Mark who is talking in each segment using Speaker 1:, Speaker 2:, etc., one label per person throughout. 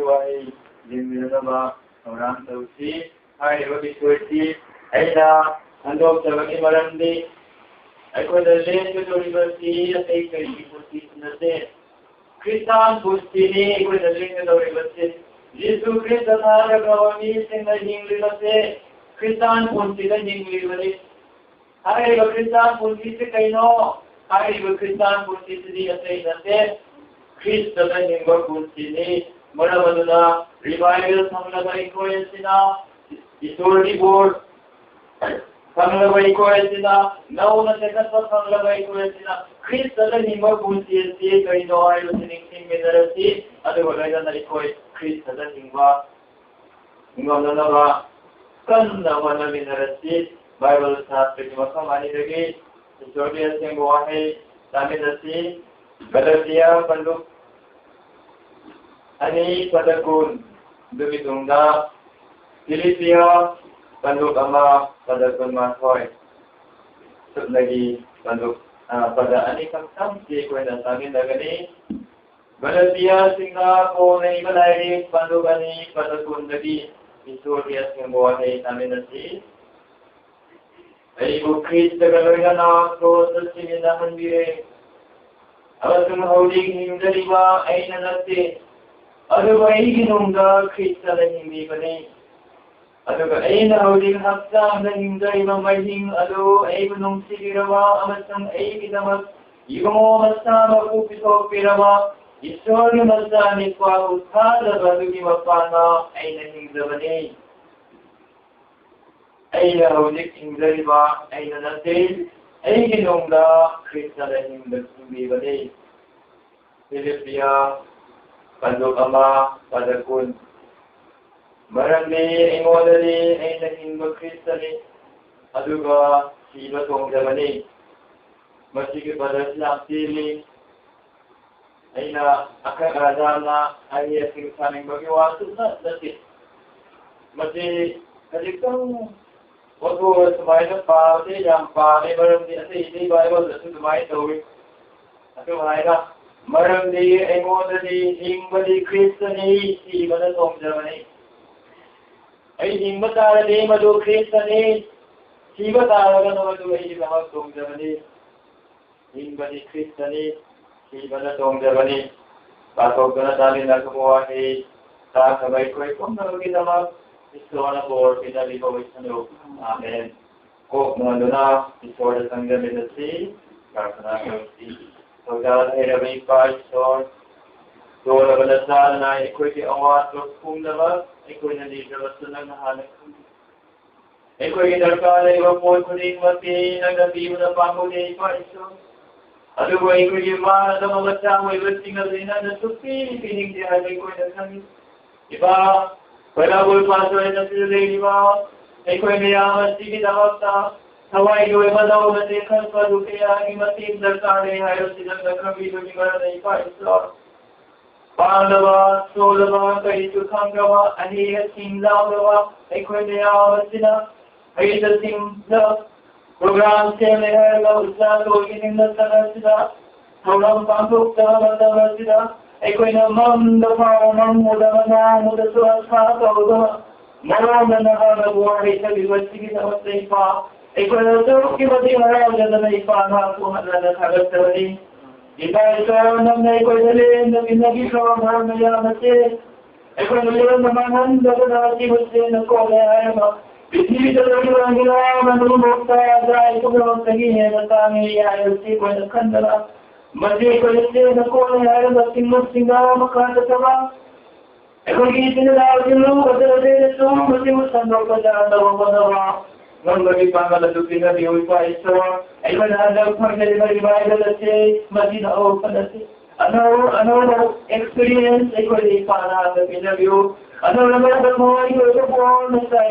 Speaker 1: Benoy, Limilaba, around the sea, I will be sweaty, Ada, and Doctor Imarandi. I could have laid to the river sea, a take a people in the day. Christian Bustini, with the link of the river sea. Jesus Christ, the wapaoni, in the hingba say, Christian punsi, the hingba. I will Christian punsi, I know. I will Christian punsi, the say, Christ, the hingba punsi, Maravaduna, revival, Samla Koyasina, Isori board, Samla Koyasina, now the second of Samla Koyasina, Christ, the hingba punsi, I know I was sitting in the sea, otherwise I call it. Christ dan hingba ngomong kan nama minerasi Bible saat perjumpaan hari lagi historia yang buahai kami nasi Galatia penduk ani padakun demi tungga Filipia penduk ama padakun mahoi lagi penduk pada ani kamsam si kuena kami lagi Galatia Singapore na ibalay pandugani patakun lagi historia yang buahai kami nasi ay bukit tagaloy na ko sa siminahan bire alasang hauling hingga ay nanati ano ba ay ginungga Khristada hindi ba ni ano ba ay na hauling hapsang na hingga mamahing ano ay bunong sigirawa amasang ay kitamas yung masama kupito pirawa Istorya masani kwa Uchatholda bagi wapana ay naningdabani. Ay nahulik hingdariba ay nanatil ay ginungda Khristada hingdabani. Filipia panduk ama padakun. Marami ingodali ay naningba Khristada aduga siba toujabani. Masigi pada silang sili Aina akan adana ayat yang saling bagi waktu nanti. Masih kadang waktu semai parti yang parti malam di ini Bible itu semai tahu. Aku mana malam di engon di hingba di Kristani si mana toujabani. Ay hingba tara di madu Kristani si tara kan madu ay sama toujabani. Hingba di Kristani Ibada toujabani, batok na tali na kumuha sa kabay ko kung nalagin naman iso na po pinalipawis na loob. Amen. Kung mga na iso na tanggalin na si Karsana si so God ay rabay pa iso so nabalasal na iko'y kiawat kung naman iko'y nandito basta nang nahanap iko'y kinarkala iwa po kuning mati nagatibo na panguli pa iso Aduh, aku jemaah dalam macam itu tinggal di mana suci, pining dia ada kau yang kami. Iba, Pailapool Pastorate na sila iba. Aku ini yang masih kita waktu. Sawai dua madau nanti kan padu kaya Meetingda kare hayo sila kami itu di mana iba Islam. Panglawa, solawa, kaitu kanggawa, aniya singlawa. Aku ini yang masih na, kaitu singlawa. Program से लेकर Uchatholda की निंदा तरसदा program पंखों तरसदा एक कोई ना मन दफा मन मुदमना मुदसुआसा तो मरों ना ना बुआरी से विवस्ती की समस्या इपा एक कोई ना तो की बदी हरा जल्द नहीं पाना तो हल्ला ना थागत तवरी इपा इसका नाम नहीं कोई चले नबी सवाल भर में या मचे एक कोई लेवन नमान दफा की बच्चे न को ले आए मा Ini adalah orang-orang yang membuka ada itu belum lagi yang datang ya itu pun akan dalam masih kolektif nak orang yang ada tinggal maka tetap ekor ini tidak dulu ada itu masih musan berjalan dalam dalam memberi panggilan dunia di wilayah itu ekor ada panggilan dari wilayah itu masih tahu pada si ano experience ekor ini pada interview Ano naman mo yung po na sa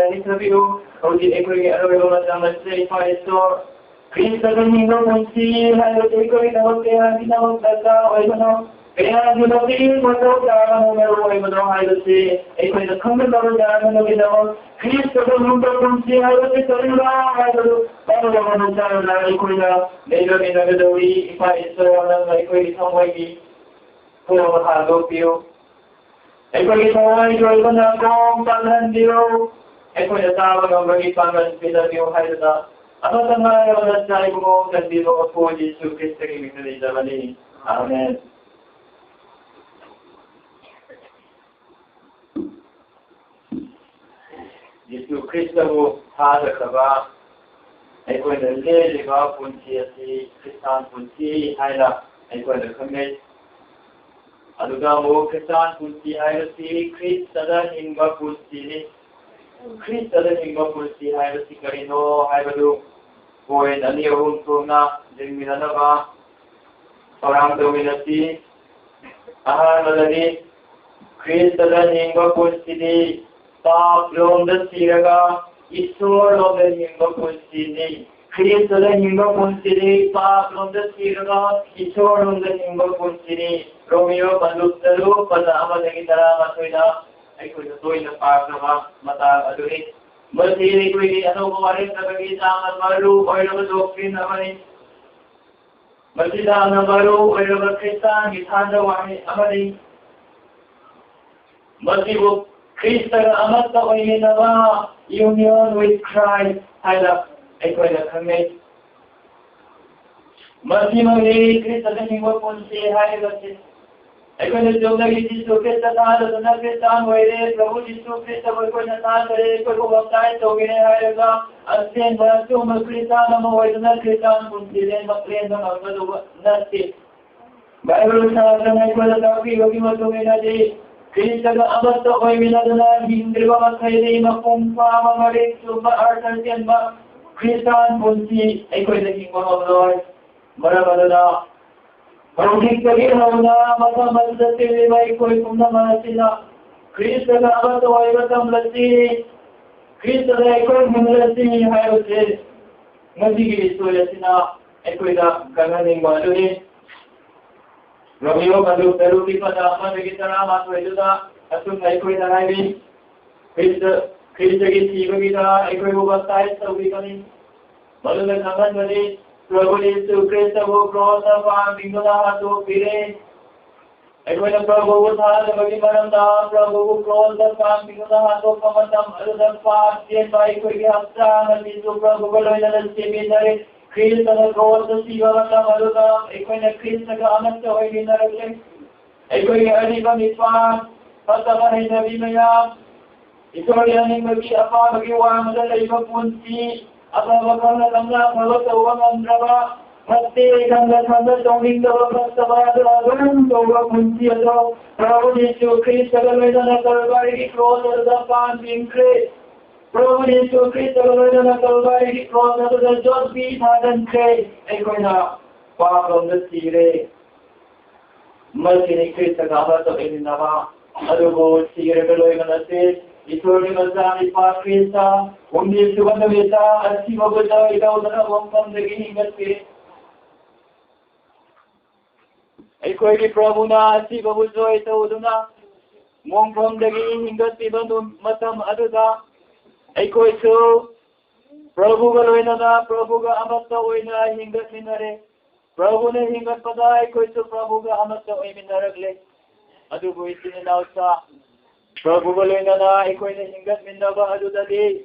Speaker 1: interview o di eko'y ano macam say pa ito Khristada nino punsi hayo eko'y tawag kaya ginawag daga o ano kaya ginawin mo daw kaya mo meron ay mo daw hayo si eko'y nakanggal daw kaya mo ginawag Khristada nino punsi hayo ito rin ba hayo paano naman ang na eko'y na mayroon na gadawi ipa ito ang eko'y isang wagi kung mahalo piyo ꯑꯩꯈꯣꯏꯒꯤ ꯊꯋꯥꯏꯒꯤ ꯑꯣꯏꯕ ꯅꯥꯀꯣꯡ ꯄꯥꯜꯍꯟꯕꯤꯌꯨ ꯑꯩꯈꯣꯏꯅ ꯇꯥꯕ ꯉꯝꯕꯒꯤ ꯄꯥꯡꯒꯜ ꯄꯤꯗꯕꯤꯌꯨ ꯍꯥꯏꯗꯨꯅ ꯑꯃꯠꯇ ꯉꯥꯏꯔꯕ ꯅꯆꯥꯏꯕꯨ ꯃꯑꯣꯡ ꯆꯟꯕꯤꯕ ꯃꯄꯨ ꯌꯤꯁꯨ ꯈ꯭ꯔꯤꯁꯇꯒꯤ ꯃꯤꯡꯗ ꯅꯤꯖꯕꯅꯤ ꯑꯥꯃꯦꯟ यीशु ख्रिस्टबु थाजखबा अखोइना लेलिबा पुंसी असि ख्रिस्तान पुंसी हाइना अखोइना खंगै अदुगा मो ख्रिस्तान पुंसी हाइबसि ख्रिस्टदा हिंबा पुंसीनि ख्रिस्टदा हिंबा पुंसी हाइबसि करिनो हाइबदु पॉइंट अनि अहुम थोंना जिंगमिननबा थोराम दोमिनसि अहानदनि ख्रिस्टदा हिंबा पुंसीनि पाप लोंदा सीरगा ईश्वर लोंदा हिंबा पुंसीनि ख्रिस्टदा हिंबा पुंसीनि पाप लोंदा सीरगा ईश्वर लोंदा हिंबा पुंसीनि रोमियो बंदुकतरु पद अमदगी तरा मथोइना अखोइना तोइना पाकनबा मता अदुनि मसीनि कोइनि अनोबा वारे तबगी जामन मरु ओइरबा डॉक्ट्रिन अमनि मसीदा अनबरु ओइरबा ख्रिस्तान गिथांदा वानि अमनि मसीबु Christa amata oiminaba union with Christ haila aikoina khangai masimani Christa hingba punsi haibasi aikoina jogagi jisu Christa thada dana Christan hoire Prabhu jisu Christa aikoina thadare aikoina baptai togine haiga asen basu ma Christa nama hoidana Christan punsi le maklen na magadu nasti Bible thadana aikoina tabi yogi matumina ji Khristada amata oiminadana hingriba mathairi mapumpa mamaritshuba arthantianba Khristan punsi aikoida hingba mamloi maramadana Parukhiktagi hauna matamaddatiliba aikoi kumna manasina Khristada amata oimatamlasi Khristada aikoi humlasi haibase ngasigi istoyasina aikoida kanganingba aduni Romeo bandu teruki pada amagi tara matweduda asum aikoina haibi Krista gi sibagida aikoi bubastai saubikani maluna kangan bani Prabhu Yesu Krista wo krosa pan bingula hatu pire aikoina Prabhu thada bagi maramda Prabhu krosa pan bingula hatu pamatam aludan pan jen bai koi gi hafta nalisu Prabhu galoina nalsiminare Krista na krosa sivata maluda aikoina Krista ga ananta hoiminarale aikoina ariba mitwa patama haina bimaya isoriyani magi apa bagi wamada leiba punsi apa bakana lamla bhavata wangandrava matte ganga thanda tongindava prastava agan toga punsi ado Prabhu Yesu Krista ga vedana kalvari krosa da pan binkre Prabhu Yesu Krista ga vedana kalvari krosa da jot bi thadan kre aikoina papam da sire masini Krista ga amata eninava adugo sire beloi manase Isori mazani pa Krista umni subanda veta asi mabuda idawdana wampam dagi hingati aikoi gi Prabhu na asi mabuzo itawduna wampam dagi hingati bandu matam aduda aikoi su Prabhu ga loina na Prabhu ga amata oina hingat minare Prabhu ne hingat pada aikoi su Prabhu ga amata oi minaragle adugo isini nausa Prabhu Balina, Equina Hingat Minava Adudadi,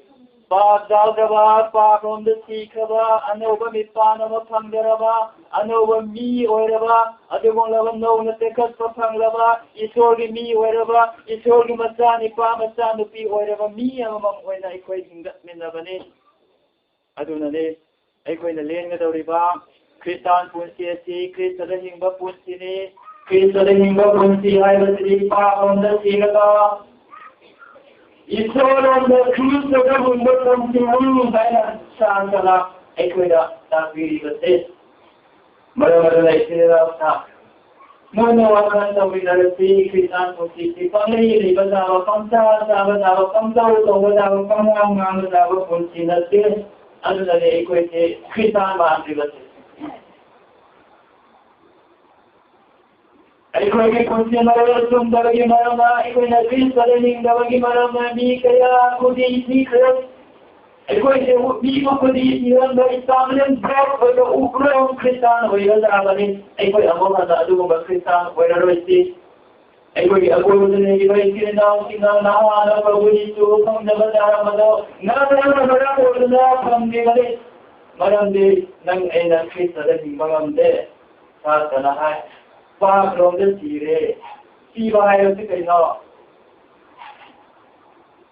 Speaker 1: Bad Dalgava, Park on the Sikava, Anova Mipanava Pangarava, Anova me wherever, Adavonava known as the cut for Panglava, Isorgi me wherever, Isorgi Masani, Pamasanupi, wherever me among when I quite Hingat Minavani Adunade, Equina Lane with the Riva, Christan Punsi, Christa the Hingba Punsini, Krista the hingba punsi haibasri pa on the siraga Isol on the Krista the hingba punsi muni baina shankala aikoida tapiri base maramara isira sa mono wakan tawinarasi Kristan punsi pangli libadawa pangsa sabadawa pangtau tawadawa pangang punsi nasi adunade aikoite Kristan baandri base aikoige punsi marala sundavagi marama aikoina Krista hingavagi marama mi kaya kudi sikre aikoige mi kudi sianda istamlen break hoga ukro Kristan hoga dabani aikoi amona da adugo Kristan hoga roisi ꯑꯩꯈꯣꯏꯒꯤ ꯑꯀꯣꯏꯕꯗ ꯂꯩꯔꯤꯕ ꯏꯆꯤꯜ ꯏꯅꯥꯎꯁꯤꯡꯅ ꯅꯍꯥꯟꯅ ꯄ꯭ꯔꯚꯨꯖꯤꯁꯨ ꯐꯪꯗꯕ ꯇꯥꯔꯝꯕꯗꯣ ꯅꯪꯅ ꯃꯔꯝ ꯑꯣꯏꯗꯨꯅ ꯐꯪꯈꯤꯕꯅꯤ ꯃꯔꯝꯗꯤ ꯅꯪ ꯑꯩꯅ ꯈ꯭ꯔꯤꯁꯇꯗ ꯍꯤꯡꯕ ꯉꯝꯗꯦ ꯁꯥꯇ꯭ꯔꯅ ꯍꯥꯏ ꯄꯥꯞꯔꯣꯝꯗ ꯁꯤꯔꯦ ꯁꯤꯕ ꯍꯥꯏꯕꯁꯤ ꯀꯩꯅꯣ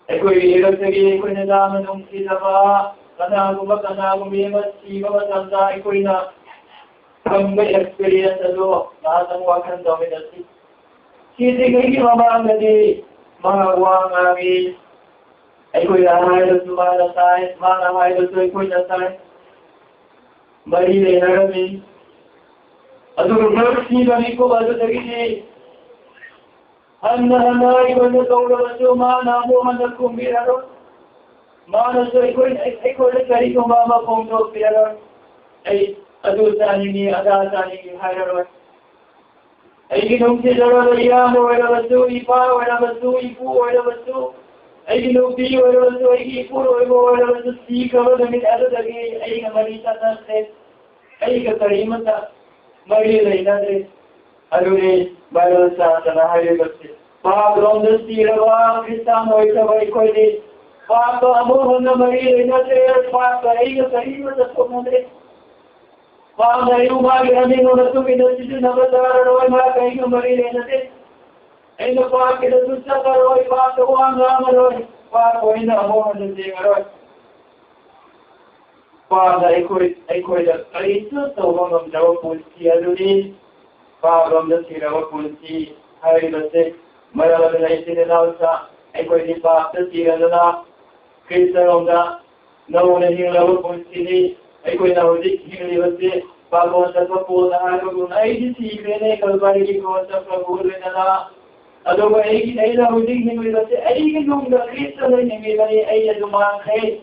Speaker 1: ꯑꯩꯈꯣꯏꯒꯤ ꯏꯔꯛꯇꯒꯤ ꯑꯩꯈꯣꯏꯅ ꯌꯥꯝꯅ ꯅꯨꯡꯁꯤꯖꯕ ꯀꯅꯥꯒꯨꯝꯕꯤ ꯑꯃ ꯁꯤꯕ ꯃꯇꯝꯗ ꯑꯩꯈꯣꯏꯅ ꯐꯪꯕ ꯑꯦꯛꯁꯄꯤꯔꯤꯌꯦꯟꯁ ꯑꯗꯨ ꯉꯍꯥꯛꯇꯪ ꯋꯥꯈꯜ ꯇꯧꯃꯤꯟꯅꯁꯤ ꯁꯤꯗ꯭ꯔꯤꯉꯩꯒꯤ ꯃꯃꯥꯡꯗꯗꯤ ꯃꯍꯥꯛ ꯋꯥ ꯉꯥꯡꯉꯤ ꯑꯩꯈꯣꯏꯅ ꯍꯥꯏꯔꯁꯨ ꯃꯥꯅ ꯇꯥꯏ ꯃꯥꯅ ꯍꯥꯏꯔꯁꯨ ꯑꯩꯈꯣꯏꯅ ꯇꯥꯏ ꯃꯔꯤ ꯂꯩꯅꯔꯝꯃꯤ ꯑꯗꯨꯒ ꯃꯔꯛ ꯁꯤꯕꯅꯤꯀꯣ ꯑꯗꯨꯗꯒꯤꯗꯤ hanya ikut kaulah cuma namu hanya kumbiraron mana so ikut cari kumama pungto piraron adu tani ada tani hiraron nungsi jalan dia wala basu ipa wala basu ipu wala basu nupi wala basu ipu wala basu si kalau demi ada lagi mari sana se keterima mari lainnya deh adune baru sana hari bersih Pak Ronda Sirawa Kristan Hoitawai Koidi Pak Amohana Mari Nate Pak Aiga Karima Tasomade Pak Nayuma Gami Natu Vinasi Navadara Roy Ma Kaiga Mari Nate Aina Pak Kidasusa Roy Pak Wanga Roy Pak Oina Amohana Sirawa Pak Aikoida Kaisu Tawangam Jawa Punsi Aduni Pak Ronda Sirawa Punsi Hari Base Maravan Naisin Lausa, Equity Pastor Tirana, Khristada, no one in Lava Punsi, Equinotic University, Pabos of Paul, Aragon, IDC, Kalvari, Costa from Ulana, Adobe Ada, who dig him with us, Aigun, the Khristada, and Ayaduman, hey,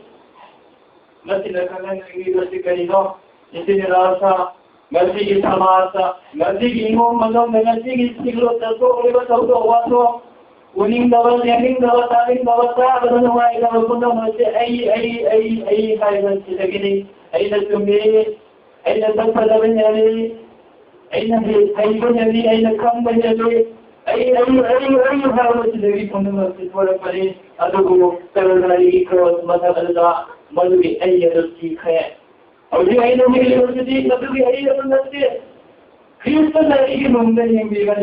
Speaker 1: nothing like a university, no, it's in Rasa. Masih Samasa, masih Imam Malam, masih Silo Tato, Leva Tato, Wato, Uning Dawa, Yaning Dawa, Taling Dawa, Tabanawai, Lavakuna, Ay, Highland Silagini, Aina Sumi, Aina Tapalavani, Aina Kambani, Ay, how much the fundamental for a Pari, Adogo, Taranari, Cross, Matalada, Malui, Ayah, Audi aina university nabi aina naste Khristada iki mumbai hingba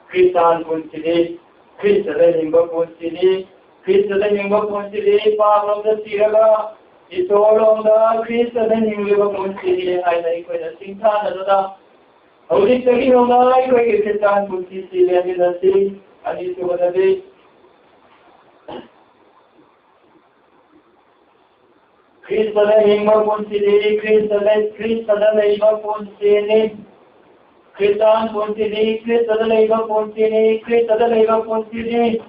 Speaker 1: Kristan punchile Khristada hingba punchile Paalamda siraga Itolonda Khristada hingba punchile aina ikoina singthana dada Audi tagi honga ikoi Kristan punchile ani nasi ani subanade Khristada hingba punchile Khristada hingba punchile Kristan punchile Khristada hingba punchile Khristada hingba punchile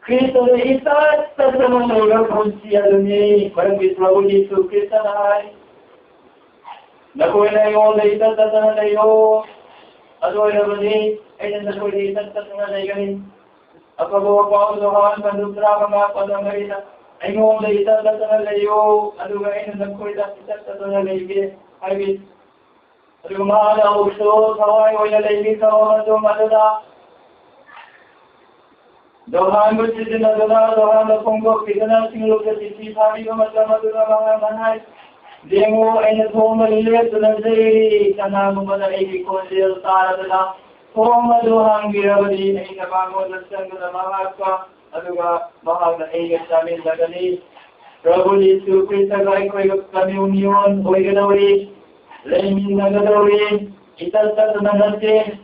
Speaker 1: Khristada isat tasama hingba punchile ni Parang Prabhu Yesu Kristada hai Nakoy na yung isat tasama na yung Adoy na bani Ayun nakoy na isat tasama na yung Akabawa pa ang dohan Pandudra mga panamarina Ayong na isang na layo, ano nga ay nagkoy na isang na layo, ay ano mga nauso, kaway o na layo, kaway o madala. Dohan mo si dinadala, dohan na punggok, na singlo ka sisi, sabi ko madala mga manay. Di mo ay nagpumalit, na zay, kanagumbana ay kikondil, tara dala. Kung maduhang girawali, ay nabangon na siyang na mga ka, aduga mahal na ingat namin lagani. Prabhu Yesu Krista ay kami union, ko'y ganawi, lemin na ganawi, itasat na natin,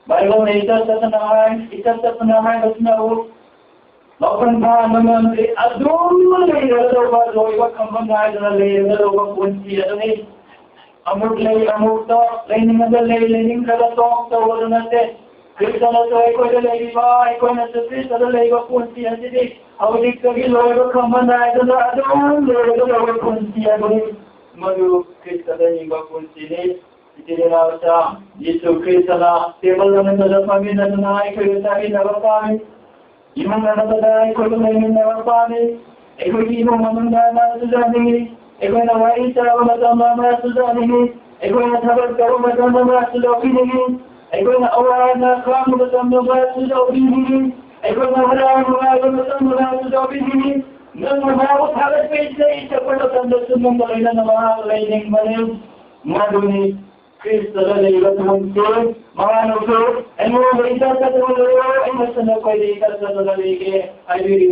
Speaker 1: Bible na itasat na naman, at na o, mapantahan naman, adun na ito ba, so iwag kang bangay na layo na ba punsi, adun amur lay, amur to, lemin na lemin kalatok, tawala natin, Krista na so ay lagi ba, ay na so Krista na lagi ba punsi, at hindi, Audi kagi loyo kamana ito na adun, loyo punsi, adun, Madu Krista na yung punsi ni, itiniraw sa Yesu Krista na, table naman na pami na ay kayo sa akin na pami, yung mga natada ay kayo na yung napami, ay kayo yung mamanda na sa zaningi, ay kayo na wai sa matam na sa zaningi, ay kayo na sabat karo matam na sa zaningi, أيقولنا أولانا كانوا بسمنا تجاوبيني أيقولنا هلانا بسمنا تجاوبيني نما وحدت بيتي تقول تندسون بيننا ما لينك منهم ما دوني Khristada leilatuun se maanoso eno veita tatolo eno sana koi leika tatolo leike airi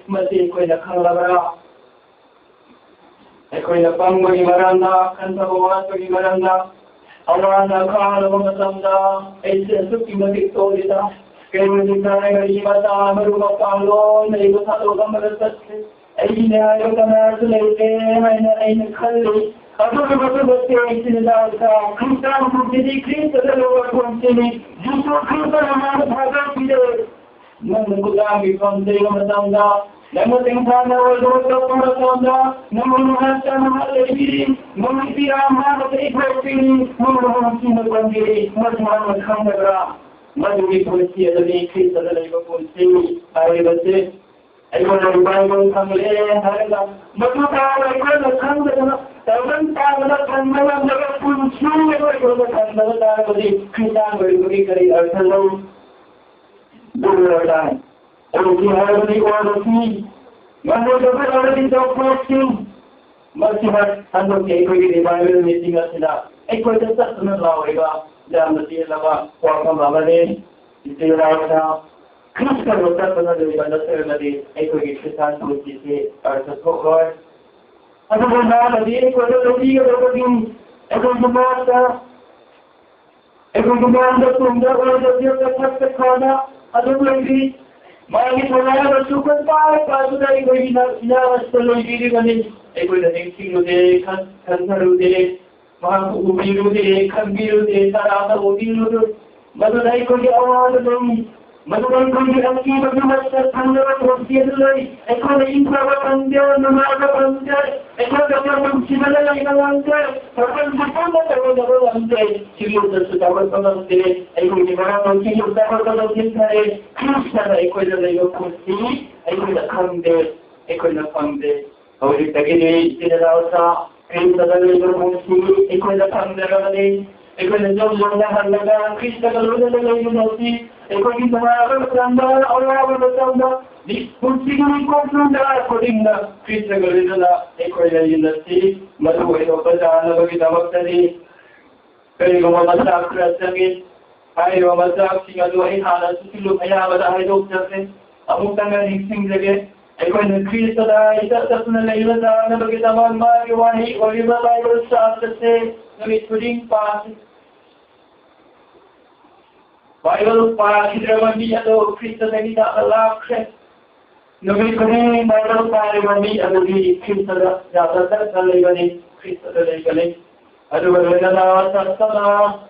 Speaker 1: masi koi na khalabara koi na pangoi maranda kanta bawasoi maranda awana khala matamda aise suki madik tolita kairu dikane gari mata maru palo nei botalo gamarasat aine ayo kana leike aine khalli Adoro bate itinalka Kristan budi Kristan lo kontini justo Kristan na bhaga pide namugami pande matanga namutingana lo pamanda namuhasana lebi namupira ma te kopini namuhasina pande matman khamdra maduri polisi adami Kristan lo kontini ayebate ayona Bible kamle harga matuka ayona khamdra Taman taman taman dapat punsi lepas taman taman beri kita beri kari arsalau dua orang. Orang hari ini orang ini mana dapat orang ini dapat punsi masih anda kau ini Bible meeting asida. Kau tetap senang lawaiga jangan mesti lawa orang bawaan itu lawa. Kristus kita pernah dari bandar sermadi. Kau ini Kristus punsi se arsalau. Ada mana dia kalau lebih lebih ekonomi tunda orang dia tetap kerana ada lagi mari orang bersyukur pada dari bina seluruh diri kami ekonomi tinggal deh kan terlalu deh mahu ubiru deh kan biru deh tarana ubiru deh madai kau awal deh Madai kau aki bagi masa tanda proses lagi ekonomi perawatan dia nama perawatan ekonomi cipta lagi nanti perawatan cipta terlalu nanti cipta sudah berpanjang ekonomi orang cipta berpanjang hari Khristada ekonomi lagi kursi ekonomi kamde orang tegini tidak rasa Khristada lagi kursi ekonomi kamde lagi ekonomi jauh harga Khristada lagi kursi ekonomi orang bertambah orang bertambah di kursi ini konfrontar kodingna Khristada adalah ekonomi nasi malu itu pada bagi tamak tadi kali masak kerasangin ayo masak singa dua hal sesilu ayah pada hidup terus amuk tangan sing lagi ekonomi Khristada itu tersenal lelah bagi tamak mari wahi Bible sahaja nabi tuding pas Bible Parliament atau Kristen ini tak laksana. Nabi kami Bible Parliament atau di Kristen jatuh terkali Kristen terkali. Ada beberapa sahaja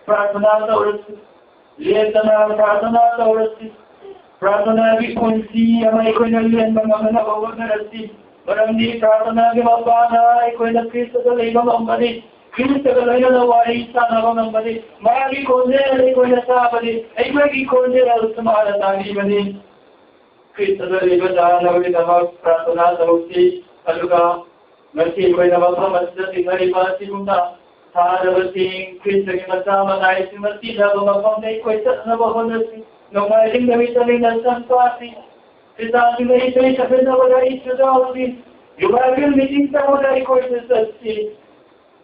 Speaker 1: prasana terus, lihatlah prasana terus, prasana di punsi, amai koinalian mengambil bawa terus. Berangdi prasana di bawah, koinal Kristen terkali mengambil. Khristada leila wari sana bangambadi mari konde ko na sabadi ay magi konde al samara tani bani Khristada leila dana bani dama pratana sauti aluga mati ko na bapa masjid ngari mati munda saravati Khristada masama nai simati da bapa nei ko ta na bapa nasi no mai ding dami tani na sanpati Khristada nei tani sabena wari sudauti yubabil Meetingda wari ko sasti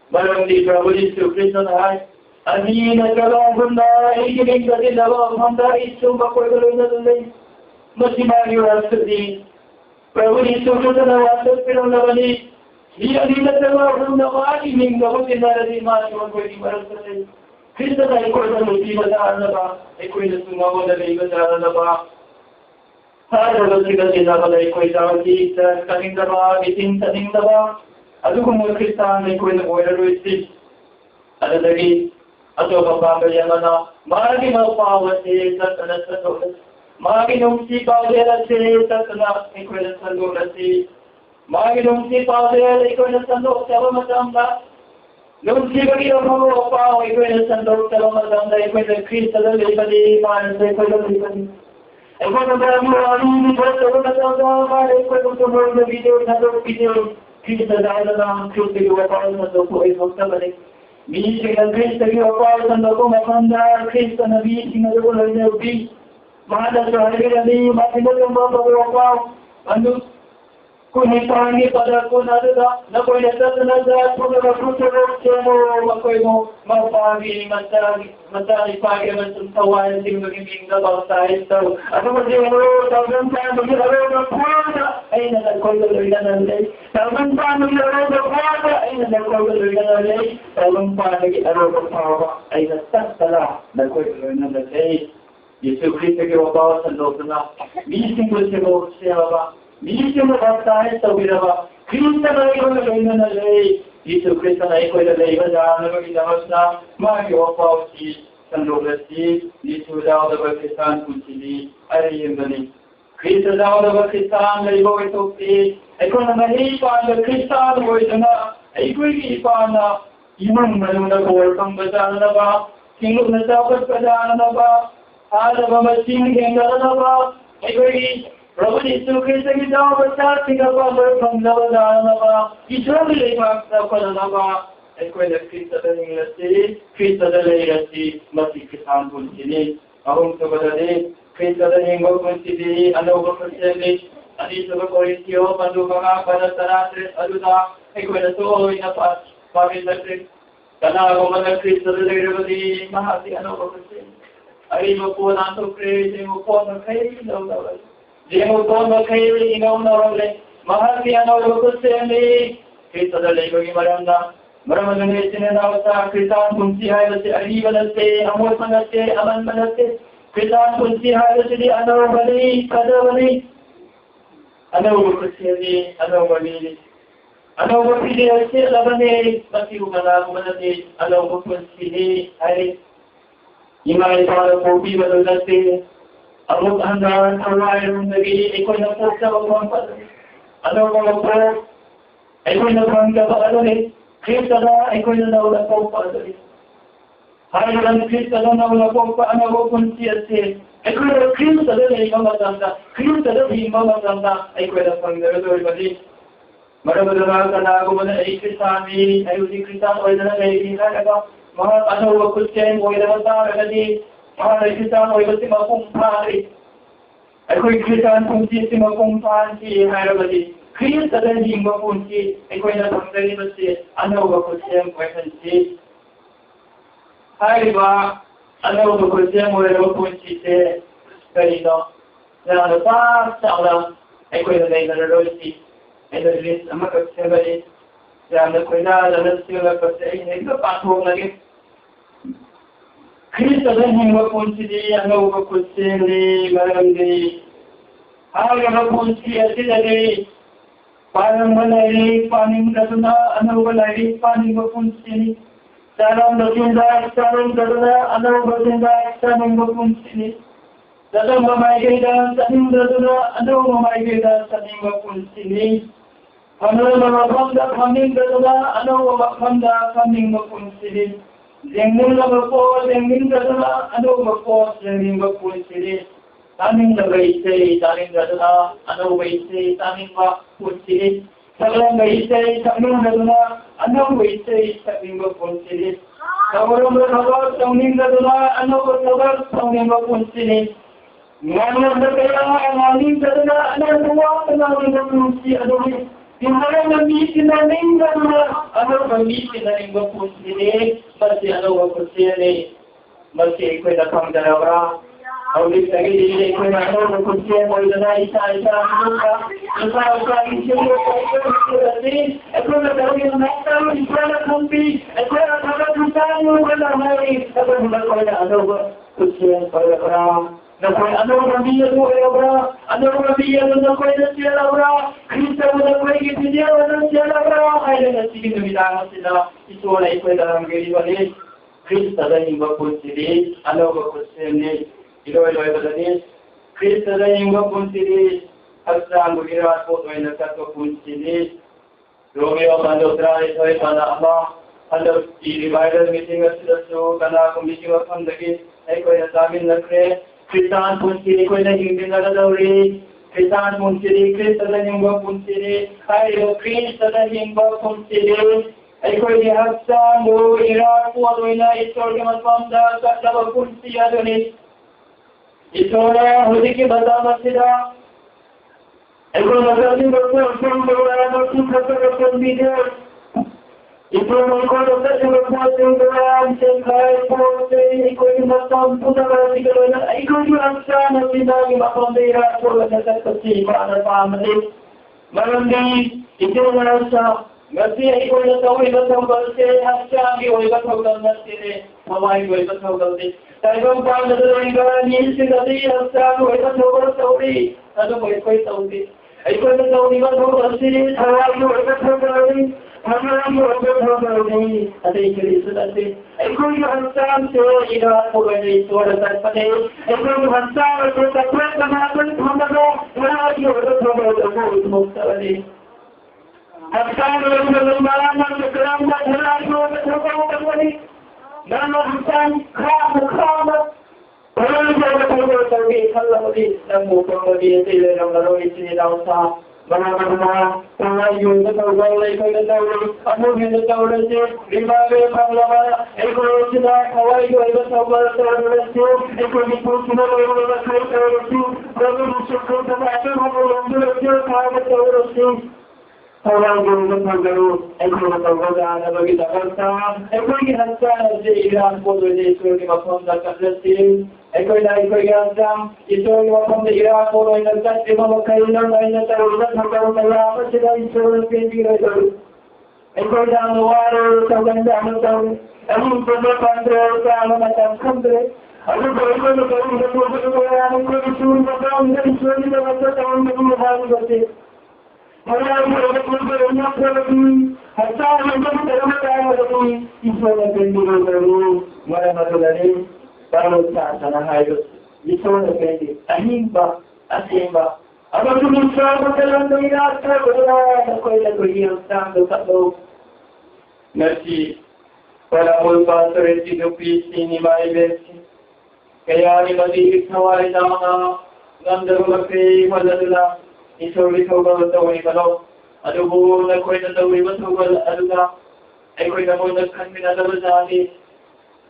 Speaker 1: Barang di Prabu Yesus Kristus hai, ani nagawa bunda ini dari dalam bunda itu bakal berlalu masih maju asli. Prabu Yesus Kristus awal berlalu dia di dalam bunda mati minggu benar di mana bakal berlalu. Kristus hai kau dalam di mana apa? Kau itu semua ada di mana apa? Hari berikutnya kita mulai kau tahu di taningba, Meetingda. Aduh Kristan ni koin orang itu ada lagi atau bapa yang mana mari mempawat setan setan mari nungsi pawat setan koin sandok nasi mari nungsi pawat koin sandok siapa macam dah nungsi bagi orang bapa koin sandok siapa macam dah koin Kristada lebih mana koin lebih ekonomi orang ini betul macam dah mari koin untuk video sandok video Khristada adalah Khristada wapaoni atau koi waktu balik.
Speaker 2: Meetingda Khristada wapaoni matamda Khristada meetingda Nupigi Mahada Saharani Matinda Wapaoni Kunipani pada kunada na koy natatanaga punaga putulo chemo makoy mo mapagi matari pagi matuntawan ting magiging nabangsahin so ano mo siya mo tawag sa magigaro na puwada ay nagkoy na nalay tawag pa magigaro na puwada ay nagkoy na nalay tawag pa nagigaro na puwada ay natatala nagkoy na nalay Yesu Kristo ke wapawa sa loob na meeting ko siya ba Meeting mo bangsahin sa wiraba Krista na ikaw na nalay Yesu Kristo na ikaw nalay na magigamos na magiwapaw si sandolasi Yesu daw na bagkisan kunsili ay yun Krista daw na bagkisan na ikaw ito ikaw na nahipan na Krista mo ito na ikaw ikipan na imang na kawal kang badaan na ba singlog na dapat badaan na ba hala ba masingin na ba ikaw Prabhu Yesu Kristo ki daw basta tinggal pang lawan na ba ito nilay magkakala na ba ay ko na Kristo na lasi masikisan po sini ahong sabadali Kristo na hingba po sini ano ba po sini anito ba po isyo pando mga panataratris aluda ay ko na tuoy na pamilagris kanagumbana Kristo na lasi mahati ano ba po sini ay mo po nato Kristo mo po na kayo na Jemu tono kaili inaunawale mahali anaulukusemi Krista dalay bagi maranda maramadunay sinanawasa Kristaan punsi haylasi alibalase amor manase aman manase Kristaan punsi haylasi di anawabali kadawali anaulukusemi anawabili anawabili ase labane masiugana kumanati anawukusini ay imay para pobi balulase Amok handaran kawain nagi ikoy na po sa pagpapad. Ano mga po? Ikoy na pangga ba ano eh? Khristada ikoy na naula po pa ano eh? Hayalan Khristada naula po pa ano po punsi ase. Ikoy na Khristada na ikaw matanda. Khristada na ikaw matanda. Ikoy na pangga doon mali. Maramadaman ka na gumana ay Kristani. Ayaw si Kristan o na nagiging ka. Mga ano wag kusyen o na matara di. Mga Kristan o si makumpari. Ay ko'y Kristan punsi si makumpari harabadi. Krista na hingba punsi. Ay ko'y napanggali ba si ano ba kusyeng kwenansi. Ay ba ano ba kusyeng wala punsi si karino. Na ano pa sa ulang ay ko'y nanay nararosi. Ay narilis ang magkagsabali. Kaya na ko'y nalalas sila kasi ay nagpapatong lagi. Krista na hingba punsi di ano ba kusyeng di marandi. Hanggang na punsi at sila di parang malay paningba na ano malay paningba punsi ni. Sarang natinda ano ba tinda sarang punsi ni. Dalam mamay dan taningba na ano mamay dan taningba punsi ni. Ano mapamda paningba na ano mapamda paningba punsi ni. Zengmin na po, zengmin ka na, ano ba po, zengmin ba po sili? Taming na baisay, taming ka na, ano baisay, taming ba po sili? Saglang baisay, taming ka na, ano baisay, taming ba po sili? Kawarang ba sabag, taming ka na, ano ba sabag, taming ba po sili? Ngayon na kaya ang aming ka na, ano ba, taming ba po sili? Ano ba? Tinala na meeting na ningba na ano ba meeting na ningba po sili masi ano ba po sili masi iko'y napangdalawa aulit lagi dili iko'y na ano ba po sili mo na isa ano ba isa isip mo po ito ito na daw yung nakita isa na kumpi ito na nakatusan mo wala may ito na ko na ano ba po sili para Nakoy ano rabiya mo bra ano rabiya na koy na sila bra Kristo na koy gidiya na sila bra ay na sige na bilangan sila ito na ikoy lang gili bali Kristo na hingba po sili ano ba po sili ilo ba dali Kristo na hingba po sili hasta ang gira po ay nagkato po sili Romeo Pandodra ito ay para ama ano i-revival meeting at sila so kana kung meeting at pandagi ay koy na samin na kre Kristaan punsi ko na hindi nalalawin. Kristaan punsi, Krista na hingba punsi. Ayo, Krista na hingba punsi. ꯑꯩꯈꯣꯏꯒꯤ ꯍꯛꯆꯥꯡꯕꯨ ꯏꯔꯥꯠꯄꯣꯠ ꯑꯣꯏꯅ ꯏꯁꯣꯔꯒꯤ ꯃꯐꯝꯗ ꯆꯠꯂꯕ ꯄꯨꯟꯁꯤ ꯑꯗꯨꯅꯤ ꯏꯁꯣꯔꯅ ꯍꯧꯖꯤꯛꯀꯤ ꯃꯇꯝ ꯑꯁꯤꯗ ꯑꯩꯈꯣꯏ ꯃꯇꯝꯁꯤꯡꯗ ꯈꯛꯇ ꯄꯟꯕꯤꯗꯦ ꯏꯁꯣꯔꯅ ꯑꯩꯈꯣꯏꯗ ꯆꯠꯂꯤꯕ ꯄꯣꯠꯁꯤꯡ ꯃꯌꯥꯝ ꯆꯦꯟꯈꯥꯏ ꯄꯣꯠꯁꯤ ꯑꯩꯈꯣꯏꯒꯤ ꯃꯇꯝ ꯄꯨꯝꯅꯃꯛ ꯑꯁꯤꯒ ꯂꯣꯏꯅ ꯑꯩꯈꯣꯏꯒꯤ ꯍꯛꯆꯥꯡ ꯑꯁꯤꯗꯒꯤ ꯃꯐꯝꯗ ꯏꯔꯥꯠꯄꯣꯠ ꯑꯣꯏꯅ ꯆꯠꯄꯁꯤ ꯏꯃꯥꯅ ꯄꯥꯝꯕꯅꯤ ꯃꯔꯝꯗꯤ ꯏꯁꯣꯔꯅ ngasi ay ko na tawid na tawag se hanggang ay ba tawag na sile mawai ay ba tawag ni tayo ba na rin ga ni sila di hanggang ay ba tawag tawid ano mo ay tawag ay ko na tawag ba tawag sile hawai ay ba tawag ni hanggang ay ba tawag ni at ay kiri sila di ay ko yung hanggang se ina ko ay suwara sa pati ay ko yung hanggang ay ko tawag na natin hanggang wala ay ba tawag ako mo sa ni Hanggang ay malaman sa kalamang halayo at hanggang naman hanggang kama walang pagkakatawa sa ikalawali ng mukang mag-iintila ng larawin sinilaw sa mga pangayon na tawalay ko na tawalay ano na tawalay siya limari panglama ay ko sila kaway ko ay tawalay tawalay siya ay ko nito sila tawalay tawalay siya bago siya ko tawalay tawalay siya Orang yang berpengaruh, ekonomi berpengaruh, bagi Jakarta, ekonomi hantar je Iran boleh itu di macam Jakarta sini, ekonomi hantar itu di macam Iran boleh hantar di macam Kailan lainnya terus terus apa sudah itu lebih dari ekonomi luar tahun tahun ini boleh kontrol sama macam kontrol. Aku berikut dari yang berikut macam dari sini macam tahun ini hal seperti Orang yang berpengaruh harta yang berpengaruh Islam yang berpengaruh mana dari baru sana hidup Islam yang berpengaruh hingba asida apa tu Islam dalam dunia terberada koi yang sangat satu Merci Pailapool Pastorate Nupigi ni mai besi kaya ni madi sawai nama ngamda bakri madadula Isuri tawag tawag kalau adubo na koy na tawag tawag aduga ay koy na mo na kan minalabasani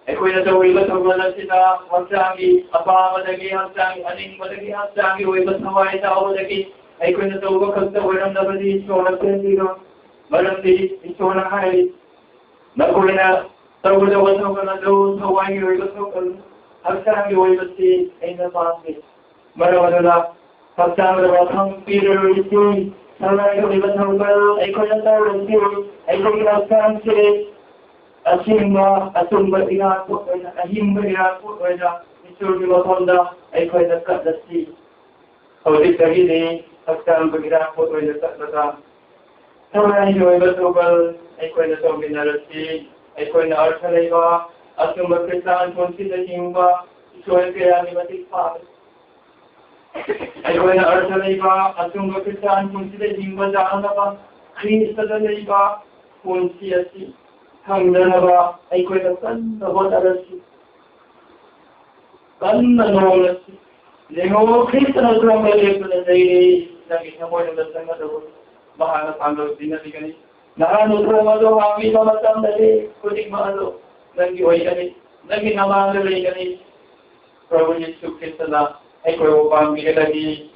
Speaker 2: ay koy na tawag tawag na sila magsangi apa madagi hangsangi aning madagi hangsangi way basaway tao madagi ay koy na tawag kagtawag ng nabadi so nagtendiro malamdi iso na hay na koy na tawag na doon tawag way basawag hangsangi way basi ay napangit maramala Pagkama ng Peter iti sana ko iba tawag ay ko na tawag ay ko ginasam si hingba atumba inapo ay hingba inapo ay na isur di Uchatholda ay ko na kadasi audit dahil pagkama inapo ay na sana ko iba tawag ay ko na tawag binarasi ay ko na arsalaiba atumba Khristada punsi na hingba isur kaya ni matikpa Ayun na arsalaiba atong Khristada punsi na hingba taningba Khristada iba punsi asi hangdanaba ay ko na kan nabotarasi kan nanolasi lengo Khristada dromele na dai lagi mo na dasanga do mahana panglo dinali naano dromado hami matam dali kudik maalo nangi oyani nangi namangale kani Prabhu Yesu Khristada ay ko pamilya lagi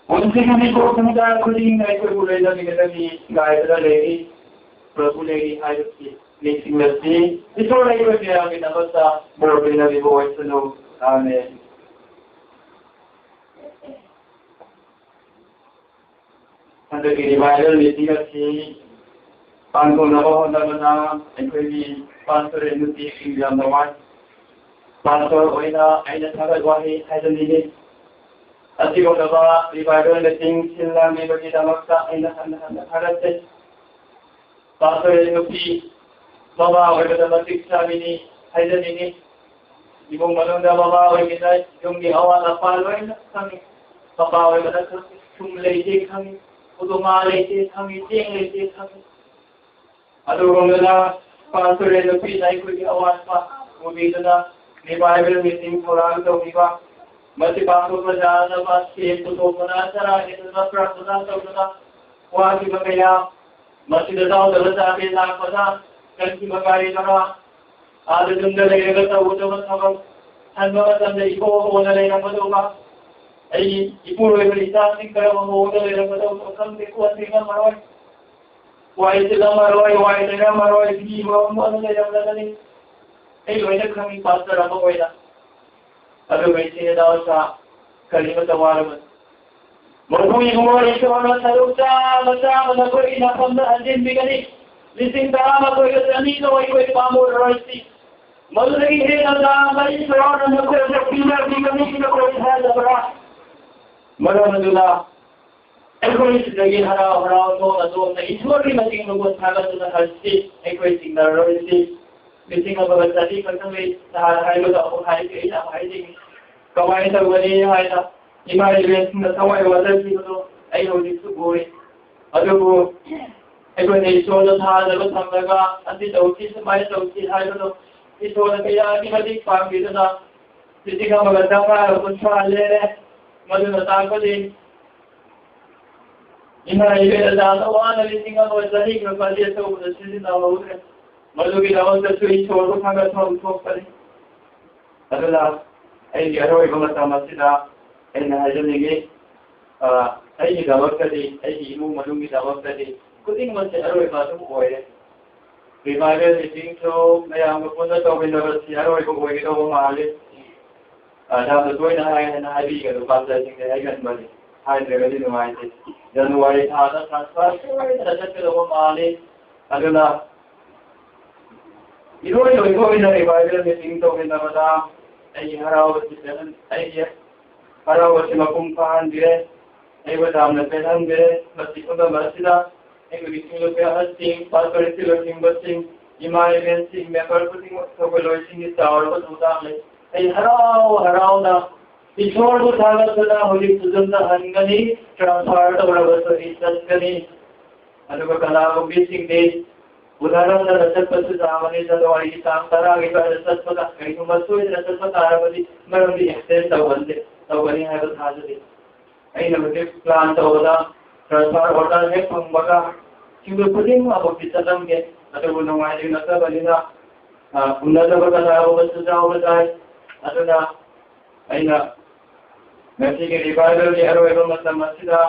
Speaker 2: unsi kami ko kumda kuling ay ko bulay lagi lagi gaya lagi Prabhu lagi ayos si Meetingda si ito lagi ko siya kinabasa borbe na bibuhay sa loob amen Ando kinibayal Meetingda si pangkong nako na ay ko ni Pastorate Nupigi naman Pastor oina ay nasagwahi ay dalili at yung ba revival na ting sila may bagita magsa ay naharate Pastor Nupigi baba ay matematik sabi ni ay dalili ibong malong na baba ay kita yung giawa na paloy na kami baba ay matag sumlay di kami utumalay di kami tinglay di kami adurong na Pastor Nupigi ay ko giawa pa mubito na May Bible meeting kurang daw iba. Masipasok na dyan na mas ito na sarang ito na praso na sa na. Huwag iba kaya
Speaker 1: masih dah tahu tapi nak pada kan si bagari nama ada jumlah lagi kata udah macam anda macam dari ibu orang lain nama tu apa? Ibu orang berita ni kalau orang lain nama tu macam dekuat dengan marwai. Wai tidak marwai, wai tidak marwai ni orang lain yang ada ni. Loinak kami pastor apa wai dah. Aduh macam dah usah kalimat awal. Mereka Kumar itu orang salusa, macam mana kau ini nak sambil anjing begini. Lising dalam aku itu ani tu ikut pamur roisi. Malu lagi dia dalam lagi seorang nak kau itu pilar begini kita kau itu berah. Malu najulah. Aku ini lagi harau tu atau nak iswar ni masih nunggu sahaja tu nak harsi. Aku ini tinggal roisi. Lising apa berjadi kalau ni sahai lu tak hai ke ini hai ni. Kau ini tu begini hai tak. Imari bensin tawai wadah itu, ayo itu boleh. Aduh, aku ni soal thal dapat sampai nanti dauki semai dauki hai itu, itu orang kaya ni mesti faham gitu na. Jadi kamu beritahu aku soal le, malu nak aku ni. Imari bensin tawai nanti tinggal wadah ni kalau dia tu sudah sini tahu kan. Malu kita orang tu itu orang sangat tahu kali. Adalah, ini arwah kamu sama sida. Ena hasil ni, ayi dawat kali, ayi ibu malu ni dawat kali. Kuting macam arwah baru boleh. Revival meeting tu, saya ambil pun tak tahu benda si arwah ibu boleh kita bawa malih. Dah tu tuai nak hari kalau pasal sini hari kan balik. Hari ni ni macam ni. Januari ada transfer, ada kita bawa malih. Adalah. Ibu ni revival meeting tu benda macam ayi harau berjalan, ayi Para wasi makumpahan dire, ay badam na pelan dire, masih pun masih dah, ay bikin lo pihak sing, Pastorate lo hingba sing, imai ben sing, member puting sekolah sing itu awal tu sudah le, ay harau na, isor tu thaga sudah holy sudah na hangani, transfer tu berapa tu isas kani, anu kanagumbana sing deh, udaran na rasat pasu zamani na doa isam tara kita rasat pada, kali tu masuk rasat pada arabadi, meron di extend tawal deh. Toujabani hai betul saja. Ini namanya plan Toujabani. Transfer order है पंबका. क्योंकि पुलिंग अब कितना दम के अगर वो नवाज़ी नता बलिना उन्नत बकला वो बस जाओ बताए अतुना ऐना मैसी के रिवाइवल के हर वेबल मतलब मस्जिदा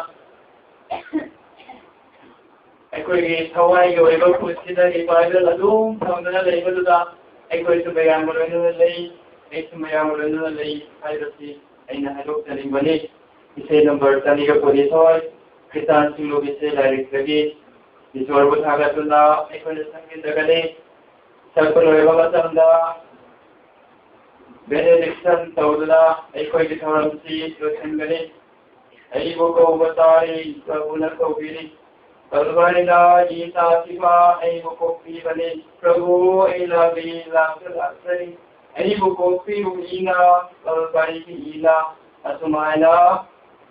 Speaker 1: कोई के थवाई के वेबल मस्जिदा रिवाइवल अदूम थमना लेबल दा कोई तो बयान बोलने ले एक बयान बोलने ले आई रसी ऐना हेलो तनिंबने इसे नंबर तनिका पुलिस और Khristada silo bise direct lagi iswar buthaga tunda ekone sangin dagane sarpalo eva matamda benediction tawdula ekoi ditharam si lochen gane ai boko batari prabhuna ko biri talvarina gita siva ai boko pi bane prabhu ai labi laksai ai boko pi ina talvari ina asumana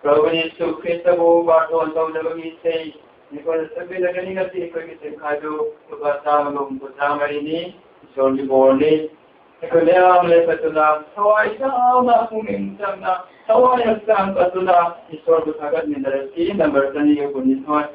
Speaker 1: Prabhu Yesus Kristus baru tahu dalam isi. Jika sebagai negara kita ikut sekado berbahasa berbahasa ini, sorry boleh. Jika dia melihat betulah, sawai sama mungkin sama sawai yang sang betulah, Isor bersahabat menderasi dan bertani ke puniswan.